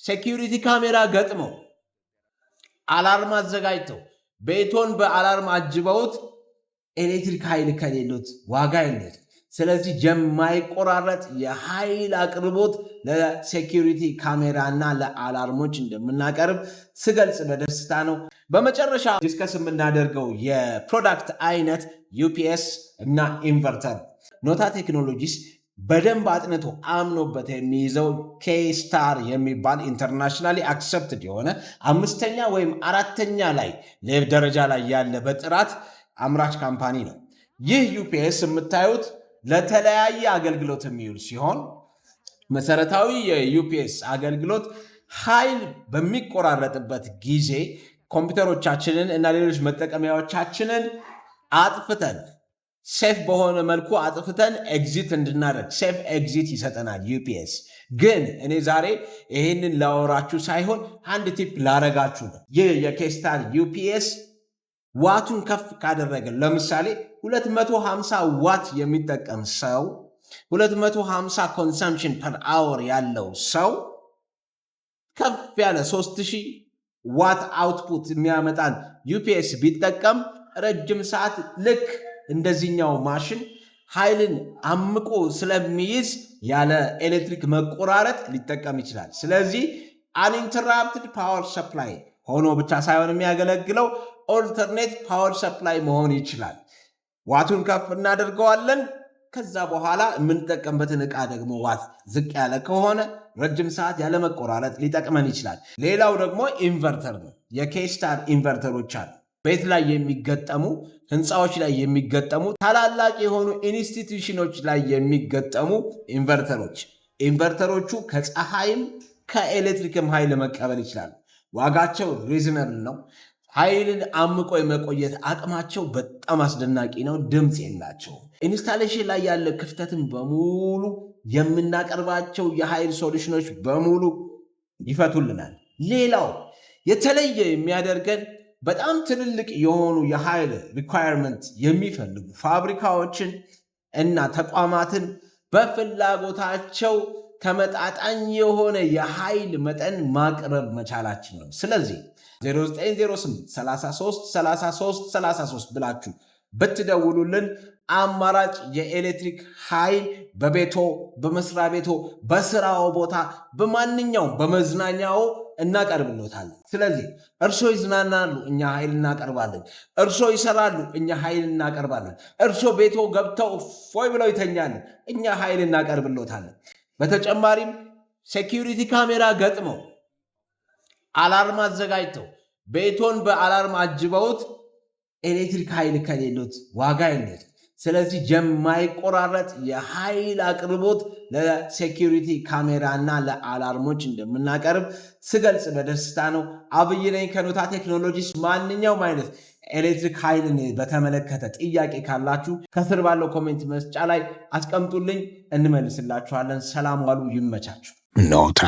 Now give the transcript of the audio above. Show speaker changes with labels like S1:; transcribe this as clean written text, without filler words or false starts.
S1: ሴኪዩሪቲ ካሜራ ገጥመው አላርም አዘጋጅተው ቤቶን በአላርም አጅበውት ኤሌክትሪክ ኃይል ከሌሉት ዋጋ የለት። ስለዚህ የማይቆራረጥ የኃይል አቅርቦት ለሴኪዩሪቲ ካሜራ እና ለአላርሞች እንደምናቀርብ ስገልጽ በደስታ ነው። በመጨረሻ ዲስከስ የምናደርገው የፕሮዳክት አይነት ዩፒኤስ እና ኢንቨርተር። ኖታ ቴክኖሎጂስ በደንብ አጥንቶ አምኖበት የሚይዘው ኬስታር የሚባል ኢንተርናሽናሊ አክሰፕትድ የሆነ 5ኛ ወይም 4ኛ ላይ ደረጃ ላይ ያለ በጥራት አምራች ካምፓኒ ነው። ይህ ዩፒኤስ የምታዩት ለተለያየ አገልግሎት የሚውል ሲሆን መሰረታዊ የዩፒኤስ አገልግሎት ኃይል በሚቆራረጥበት ጊዜ ኮምፒውተሮቻችንን እና ሌሎች መጠቀሚያዎቻችንን አጥፍተን ሴፍ በሆነ መልኩ አጥፍተን ኤግዚት እንድናደርግ ሴፍ ኤግዚት ይሰጠናል ዩፒኤስ። ግን እኔ ዛሬ ይህንን ላወራችሁ ሳይሆን አንድ ቲፕ ላረጋችሁ ነው። ይህ የኬስታር ዩፒኤስ ዋቱን ከፍ ካደረገ ለምሳሌ 250 ዋት የሚጠቀም ሰው 250 ኮንሰምፕሽን ፐር አወር ያለው ሰው ከፍ ያለ 3000 ዋት አውትፑት የሚያመጣን ዩፒኤስ ቢጠቀም ረጅም ሰዓት ልክ እንደዚህኛው ማሽን ኃይልን አምቆ ስለሚይዝ ያለ ኤሌክትሪክ መቆራረጥ ሊጠቀም ይችላል። ስለዚህ አንኢንተራፕትድ ፓወር ሰፕላይ ሆኖ ብቻ ሳይሆን የሚያገለግለው ኦልተርኔት ፓወር ሰፕላይ መሆን ይችላል። ዋቱን ከፍ እናደርገዋለን። ከዛ በኋላ የምንጠቀምበትን ዕቃ ደግሞ ዋት ዝቅ ያለ ከሆነ ረጅም ሰዓት ያለ መቆራረጥ ሊጠቅመን ይችላል። ሌላው ደግሞ ኢንቨርተር ነው። የኬስታር ኢንቨርተሮች አሉ። ቤት ላይ የሚገጠሙ ህንፃዎች ላይ የሚገጠሙ ታላላቅ የሆኑ ኢንስቲትዩሽኖች ላይ የሚገጠሙ ኢንቨርተሮቹ ከፀሐይም ከኤሌክትሪክም ኃይል መቀበል ይችላሉ። ዋጋቸው ሪዝነብል ነው። ኃይልን አምቆ የመቆየት አቅማቸው በጣም አስደናቂ ነው። ድምፅ የላቸው። ኢንስታሌሽን ላይ ያለ ክፍተትን በሙሉ የምናቀርባቸው የኃይል ሶሉሽኖች በሙሉ ይፈቱልናል። ሌላው የተለየ የሚያደርገን በጣም ትልልቅ የሆኑ የኃይል ሪኳየርመንት የሚፈልጉ ፋብሪካዎችን እና ተቋማትን በፍላጎታቸው ተመጣጣኝ የሆነ የኃይል መጠን ማቅረብ መቻላችን ነው። ስለዚህ 0908333333 ብላችሁ ብትደውሉልን አማራጭ የኤሌክትሪክ ኃይል በቤቶ፣ በመስሪያ ቤቶ፣ በስራው ቦታ፣ በማንኛውም በመዝናኛው እናቀርብሎታለን። ስለዚህ እርሶ ይዝናናሉ፣ እኛ ኃይል እናቀርባለን። እርሶ ይሰራሉ፣ እኛ ኃይል እናቀርባለን። እርሶ ቤቶ ገብተው ፎይ ብለው ይተኛሉ፣ እኛ ኃይል እናቀርብሎታለን። በተጨማሪም ሴኪዩሪቲ ካሜራ ገጥመው አላርም አዘጋጅተው ቤቶን በአላርም አጅበውት ኤሌክትሪክ ኃይል ከሌሉት ዋጋ የለት። ስለዚህ የማይቆራረጥ የኃይል አቅርቦት ለሴኪዩሪቲ ካሜራ እና ለአላርሞች እንደምናቀርብ ስገልጽ በደስታ ነው። አብይ ነኝ ከኖታ ቴክኖሎጂስ። ማንኛውም አይነት ኤሌክትሪክ ኃይልን በተመለከተ ጥያቄ ካላችሁ ከስር ባለው ኮሜንት መስጫ ላይ አስቀምጡልኝ፣ እንመልስላችኋለን። ሰላም ዋሉ፣ ይመቻችሁ። ኖታ